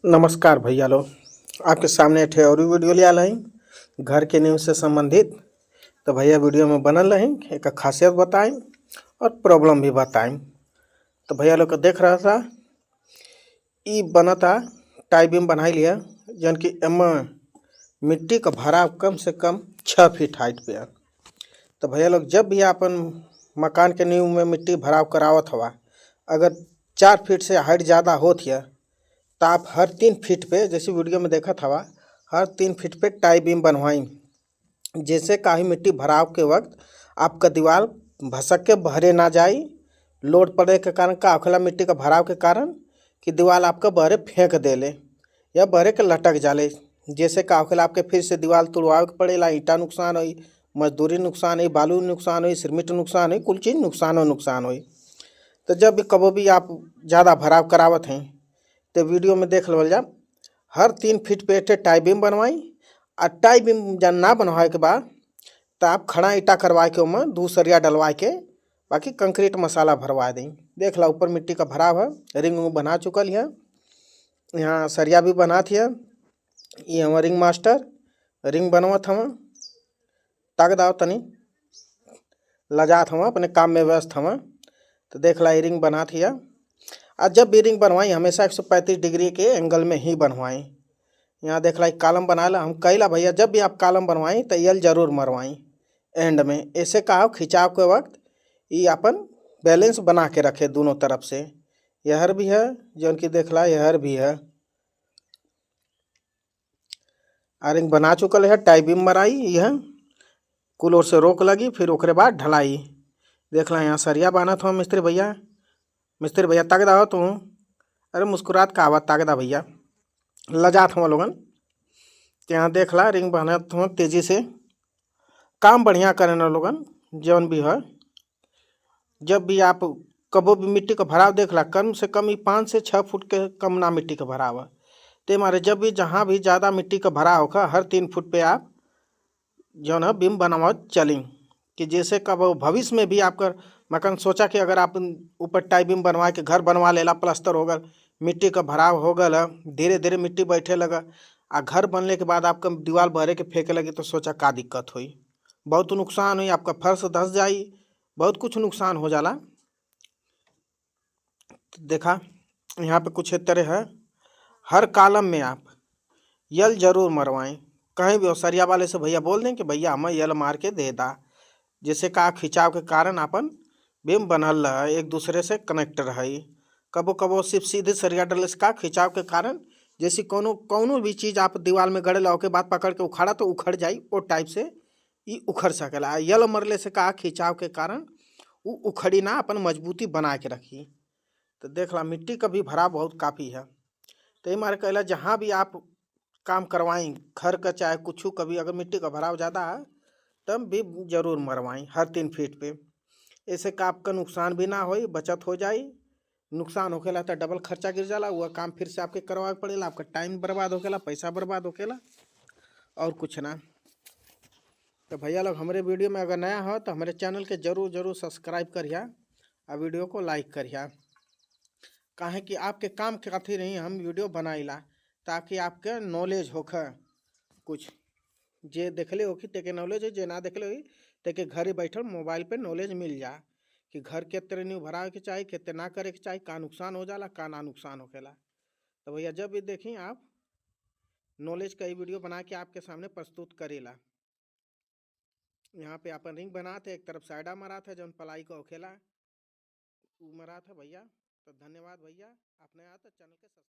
नमस्कार भैया लोग। आपके सामने एक और भी वीडियो ले आल हई घर के न्यूज़ से संबंधित। तो भैया वीडियो में बनल रही, एक खासियत बताएं और प्रॉब्लम भी बताएं। तो भैया लोग को देख रहा था ई बनता टाई बीम बनाई लिया, जन कि एमा मिट्टी का भराव कम से कम 6 फीट हाइट पे है। तो भैया लोग जब भी अपन मकान के नींव में मिट्टी भराव करावत हवा, अगर 4 फीट से हाइट ज़्यादा होत है तो आप हर 3 फीट पे, जैसे वीडियो में देखा था, हर 3 फीट पे टाई बीम बनवाई। जैसे काही मिट्टी भराव के वक्त आपका दीवार भसक के बहरे ना जाए। लोड पड़े के कारण का होखेला, मिट्टी का भराव के कारण कि दीवार आपका बहरे फेंक देले या बहरे के लटक जाले। जैसे का होखेला आपके फिर से दीवार तुड़वावे के पड़ेला, ईंटा नुकसान हुई, मजदूरी नुकसान हुई, बालू नुकसान हुई, सिरमिट नुकसान हुई, कुल चीज़ नुकसान हुई। तो जब भी कबो भी आप ज़्यादा भराव करावत हैं तो वीडियो में देख लो जा, हर 3 फीट पे एक टाई बीम बनवाई। और टाई बीम जब ना बनवाए के बाद तो आप खड़ा ईटा करवा के उमें 2 सरिया डलवा के बाकी कंक्रीट मसाला भरवा दें। देख ला ऊपर मिट्टी का भराव है, रिंग बना चुकल है, यहाँ सरिया भी बना थिया। ये हमारा रिंग मास्टर रिंग बनवत हम, ताक दाव तनी लजात हम, अपने काम में व्यस्त हम। तो देख ला रिंग बना थिया। और जब भी रिंग बनवाई हमेशा 135 डिग्री के एंगल में ही बनवाई। यहाँ देख ला कॉलम बना ला हम कैला भैया, जब भी आप कॉलम बनवाई तो यल जरूर मरवाई एंड में। ऐसे कहा खिंचाव के वक्त ये अपन बैलेंस बना के रखे दोनों तरफ से। यहर भी है जो उनकी देख ला, यहर भी है। रिंग बना चुकल है, टाई बीम मराई, यह कुल ओर से रोक लगी, फिर ओकरे बाद ढलाई। देख ला यहाँ सरिया बाना था मिस्त्री भैया ताक दा तू। अरे मुस्कुरात का आवाज ताक दा भैया, लजात हम लोगन। यहाँ देख ला रिंग बनत हो तेजी से, काम बढ़िया करें ना लोगन जौन भी है। जब भी आप कबो भी मिट्टी का भराव देख ला, कम से कम ही 5 से 6 फुट के कम ना मिट्टी का भराव है। ते मारे जब भी जहाँ भी ज़्यादा मिट्टी का भराव होगा हर 3 फुट पे आप जौन है बीम बनावत चलें, कि जैसे कब भविष्य में भी आपका मकान सोचा कि अगर आप ऊपर टाई बीम बनवा के घर बनवा लेला, प्लास्टर हो गल, मिट्टी का भराव हो गल, धीरे धीरे मिट्टी बैठे लगा आ घर बनने के बाद आपका दीवार बहरे के फेंके लगी, तो सोचा का दिक्कत हुई, बहुत नुकसान हुई, आपका फर्श धस जाई, बहुत कुछ नुकसान हो जाला। तो देखा यहाँ पे कुछ तरह है, हर कॉलम में आप यल जरूर मरवाएं। कहीं भी हो सरिया वाले से भैया बोल दें कि भैया हमें यल मार के दे दा, जैसे का खिंचाव के कारण अपन बीम बनल रहा, एक दूसरे से कनेक्ट रही। कबो कबो सिर्फ सीधे सरिया डले से का खिंचाव के कारण जैसे कोनो भी चीज़ आप दीवार में गड़े ला के बाद पकड़ के उखाड़ा तो उखड़ जाई, वो टाइप से ये उखड़ सकेला। यल मरले से का खिंचाव के कारण वो उखड़ी ना, अपन मजबूती बना के रखी। तो देख ला मिट्टी का भी भराव बहुत काफ़ी है। तो ये मारे कहला जहाँ भी आप काम करवाएं घर का चाहे कुछ, कभी अगर मिट्टी का भराव ज़्यादा है तब भी जरूर मरवाएं हर 3 फीट पे। ऐसे का आपका नुकसान भी ना हो, बचत हो जाए। नुकसान होखेला तो डबल खर्चा गिर जाला, वह काम फिर से आपके करवाए पड़ेला, आपका टाइम बर्बाद होखेला, पैसा बर्बाद होखेला, और कुछ ना। तो भैया लोग हमारे वीडियो में अगर नया हो तो हमारे चैनल के जरूर सब्सक्राइब करिए और वीडियो को लाइक करिए। काहे कि आपके काम खातिर ही हम वीडियो बनाइला, ताकि आपके नॉलेज होखे कुछ। जे देखले हो कि तेके नॉलेज है, जे ना देखले हो तेके घर ही बैठल मोबाइल पे नॉलेज मिल जा कि घर के तरह न्यू भरावे के चाहिए, कितने ना करे के चाहिए, का नुकसान हो जाला, का ना नुकसान होखेला। तो भैया जब भी देखी आप नॉलेज का ही वीडियो बना के आपके सामने प्रस्तुत करेला। यहाँ पे अपन रिंग बना थे, एक तरफ साइडा मरा था जौन पलाई का होखेला वो मरा था भैया। तो धन्यवाद भैया, आपने आया तो चैनल के सब्सक्राइब